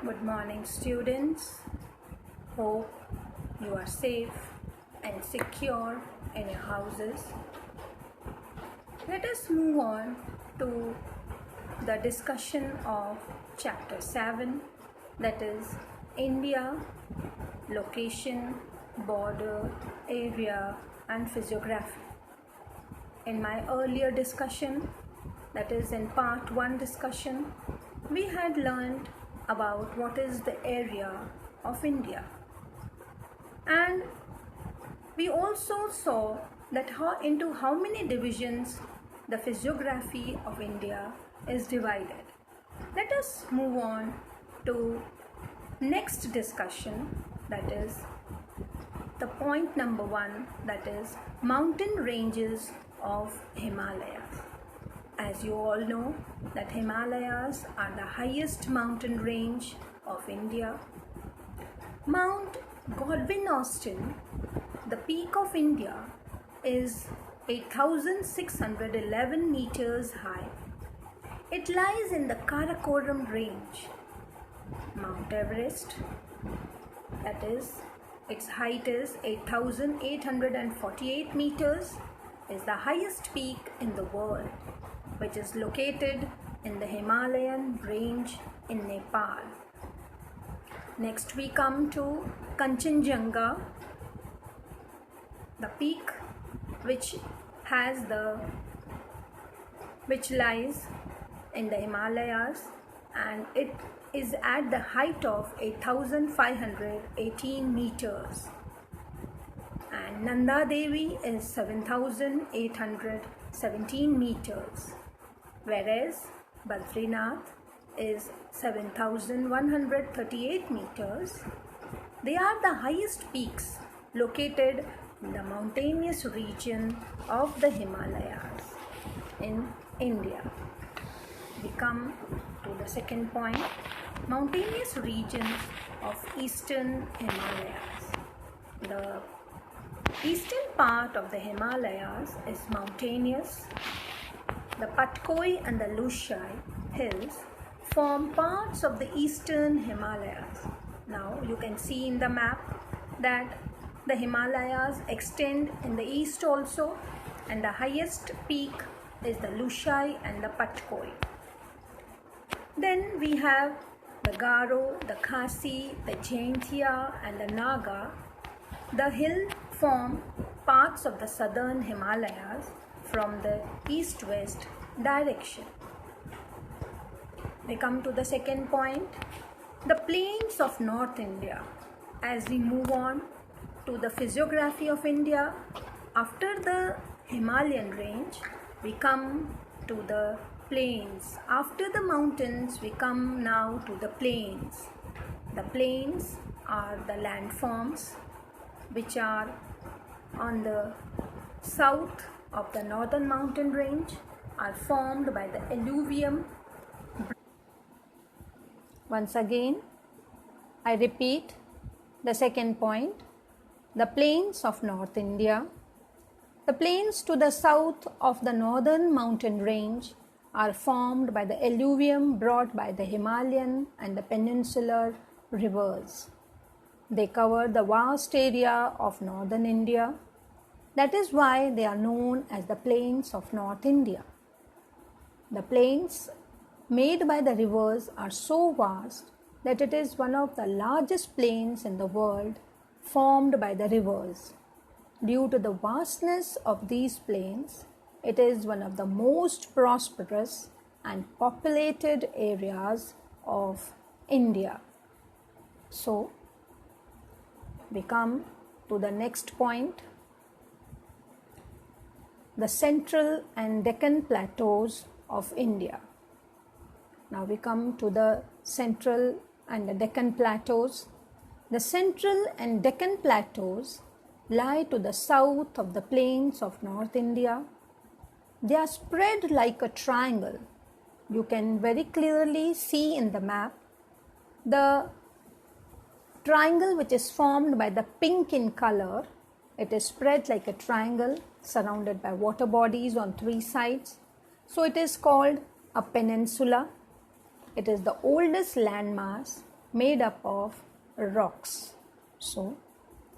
Good morning, students. Hope you are safe and secure in your houses. Let us move on to the discussion of chapter 7, that is India, location, border, area and physiography. In my earlier discussion, that is in part 1 discussion, we had learned about what is the area of India, and we also saw that into how many divisions the physiography of India is divided. Let us move on to next discussion, that is the point number 1, that is mountain ranges of Himalayas. As you all know that Himalayas are the highest mountain range of India. Mount Godwin Austen, the peak of India, is 8,611 meters high. It lies in the Karakoram range. Mount Everest, that is, its height is 8,848 meters, is the highest peak in the world, which is located in the Himalayan range in Nepal. Next we come to Kanchenjunga, the peak which lies in the Himalayas, and it is at the height of 8,518 meters. And Nanda Devi is 7,817 meters, whereas Badrinath is 7,138 meters. They are the highest peaks located in the mountainous region of the Himalayas in India. We come to the second point, mountainous regions of Eastern Himalayas. The eastern part of the Himalayas is mountainous. The Patkoi and the Lushai hills form parts of the eastern Himalayas. Now you can see in the map that the Himalayas extend in the east also, and the highest peak is the Lushai and the Patkoi. Then we have the Garo, the Khasi, the Jaintia and the Naga. The hill form parts of the southern Himalayas from the east-west direction. We come to the second point, the plains of North India. As we move on to the physiography of India, after the Himalayan range, we come to the plains. After the mountains, we come now to the plains. The plains are the landforms which are on the south of the northern mountain range, are formed by the alluvium. Once again, I repeat the second point, the plains of North India. The plains to the south of the northern mountain range are formed by the alluvium brought by the Himalayan and the peninsular rivers. They cover the vast area of northern India. That is why they are known as the plains of North India. The plains made by the rivers are so vast that it is one of the largest plains in the world formed by the rivers. Due to the vastness of these plains, it is one of the most prosperous and populated areas of India. So, we come to the next point, the central and Deccan plateaus of India. Now we come to the central and the Deccan plateaus. The central and Deccan plateaus lie to the south of the plains of North India. They are spread like a triangle. You can very clearly see in the map the triangle which is formed by the pink in color. It is spread like a triangle surrounded by water bodies on 3 sides. So it is called a peninsula. It is the oldest landmass made up of rocks. So,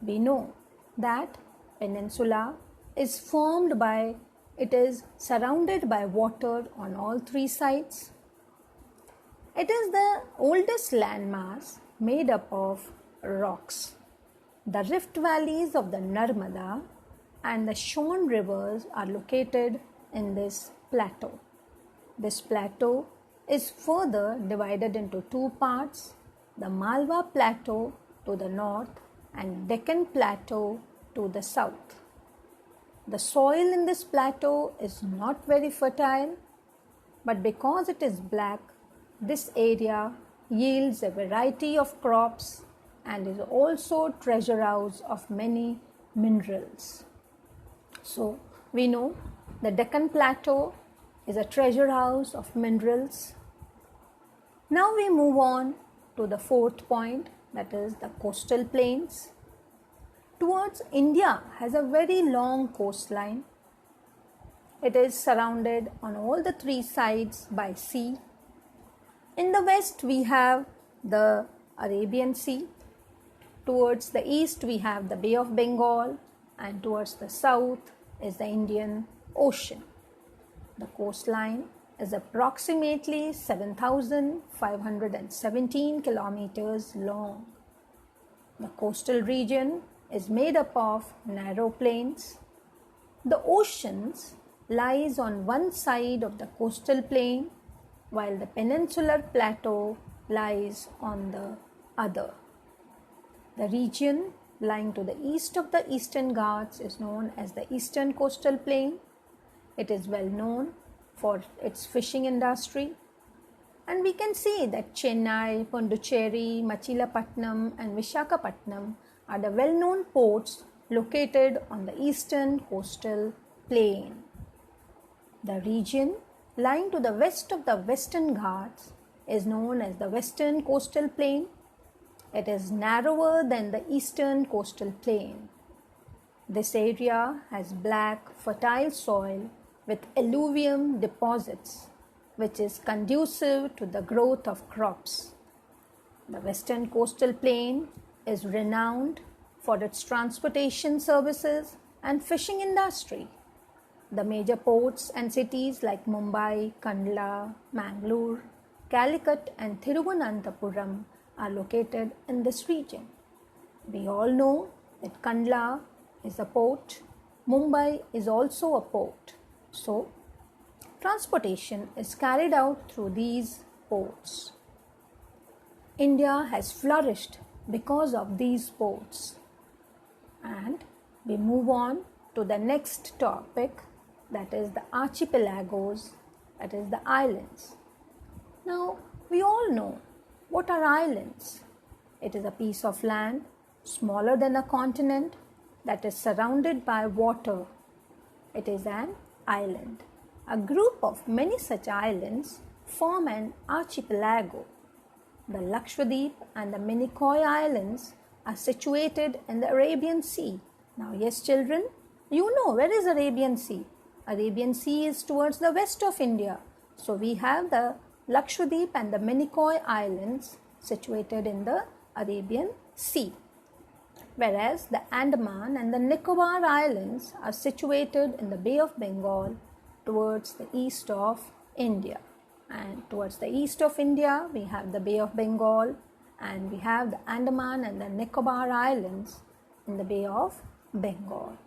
we know that peninsula is formed by, it is surrounded by water on all three sides. It is the oldest landmass made up of rocks. The rift valleys of the Narmada and the Shan rivers are located in this plateau. This plateau is further divided into two parts, the Malwa Plateau to the north and Deccan Plateau to the south. The soil in this plateau is not very fertile, but because it is black, this area yields a variety of crops and is also treasure house of many minerals. So we know the Deccan Plateau is a treasure house of minerals. Now we move on to the fourth point, that is the coastal plains. Towards India has a very long coastline. It is surrounded on all the three sides by sea. In the west we have the Arabian Sea. Towards the east we have the Bay of Bengal, and towards the south is the Indian Ocean. The coastline is approximately 7,517 kilometers long. The coastal region is made up of narrow plains. The oceans lies on one side of the coastal plain, while the peninsular plateau lies on the other. The region lying to the east of the Eastern Ghats is known as the Eastern Coastal Plain. It is well known for its fishing industry, and we can see that Chennai, Pondicherry, Machilapatnam and Vishakhapatnam are the well-known ports located on the Eastern Coastal Plain. The region lying to the west of the Western Ghats is known as the Western Coastal Plain. It is narrower than the Eastern Coastal Plain. This area has black, fertile soil with alluvium deposits, which is conducive to the growth of crops. The Western Coastal Plain is renowned for its transportation services and fishing industry. The major ports and cities like Mumbai, Kandla, Mangalore, Calicut and Thiruvananthapuram are located in this region. We all know that Kandla is a port, Mumbai is also a port. So, transportation is carried out through these ports. India has flourished because of these ports. And we move on to the next topic, that is the archipelagos, that is the islands. Now, we all know what are islands. It is a piece of land smaller than a continent that is surrounded by water. It is an island. A group of many such islands form an archipelago. The Lakshadweep and the Minicoy Islands are situated in the Arabian Sea. Now, yes, children, you know where is Arabian Sea? Arabian Sea is towards the west of India. So, we have the Lakshadweep and the Minicoy Islands situated in the Arabian Sea. Whereas the Andaman and the Nicobar Islands are situated in the Bay of Bengal towards the east of India. And towards the east of India, we have the Bay of Bengal, and we have the Andaman and the Nicobar Islands in the Bay of Bengal.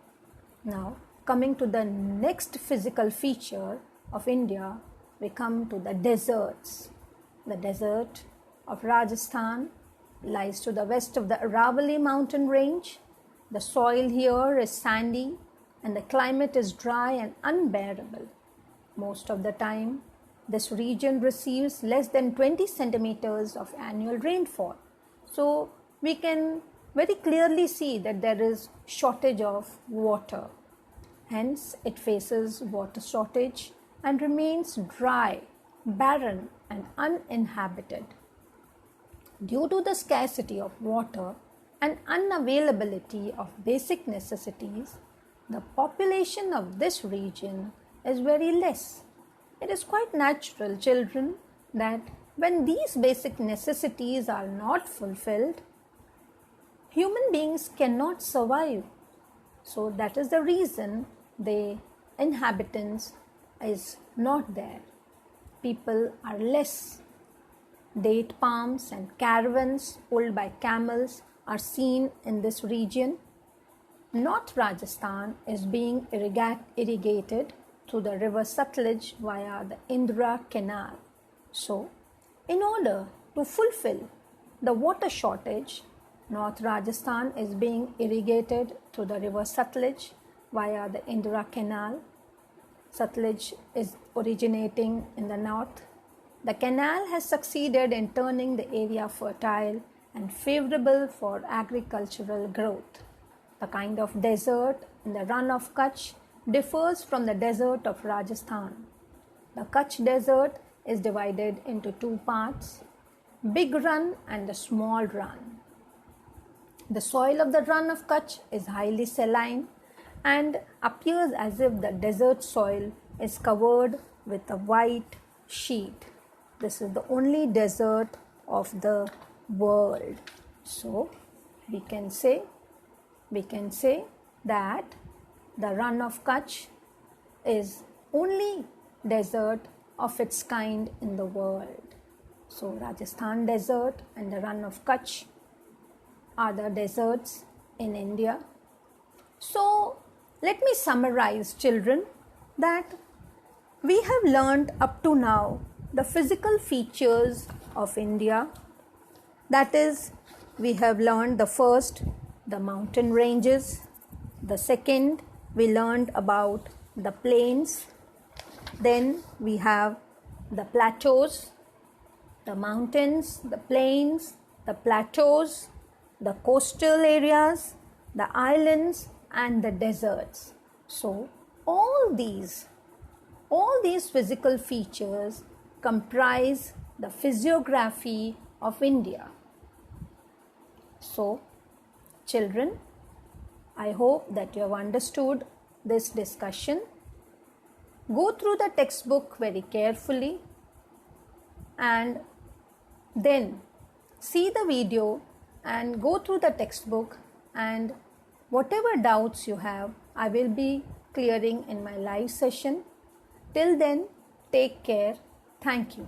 Now, coming to the next physical feature of India, we come to the deserts. The desert of Rajasthan lies to the west of the Aravalli mountain range. The soil here is sandy and the climate is dry and unbearable. Most of the time, this region receives less than 20 centimeters of annual rainfall. So, we can very clearly see that there is shortage of water. Hence, it faces water shortage and remains dry, barren and uninhabited. Due to the scarcity of water and unavailability of basic necessities, the population of this region is very less. It is quite natural, children, that when these basic necessities are not fulfilled, human beings cannot survive. So that is the reason the inhabitants is not there. People are less. Date palms and caravans pulled by camels are seen in this region. North Rajasthan is being irrigated through the river Satluj via the Indra Canal. So, in order to fulfill the water shortage, North Rajasthan is being irrigated through the river Satluj via the Indra Canal. Satluj is originating in the north. The canal has succeeded in turning the area fertile and favorable for agricultural growth. The kind of desert in the run of Kutch differs from the desert of Rajasthan. The Kutch desert is divided into two parts, big run and the small run. The soil of the run of Kutch is highly saline and appears as if the desert soil is covered with a white sheet. This is the only desert of the world. So we can say that the run of Kutch is only desert of its kind in the world. So Rajasthan desert and the run of Kutch are the deserts in India. So let me summarize, children, that we have learned up to now the physical features of India. That is, we have learned the first, the mountain ranges. The second, we learned about the plains. Then we have the plateaus, the mountains, the plains, the plateaus, the coastal areas, the islands and the deserts. So all these physical features comprise the physiography of India. So children, I hope that you have understood this discussion. Go through the textbook very carefully and then see the video and go through the textbook, and whatever doubts you have, I will be clearing in my live session. Till then, take care. Thank you.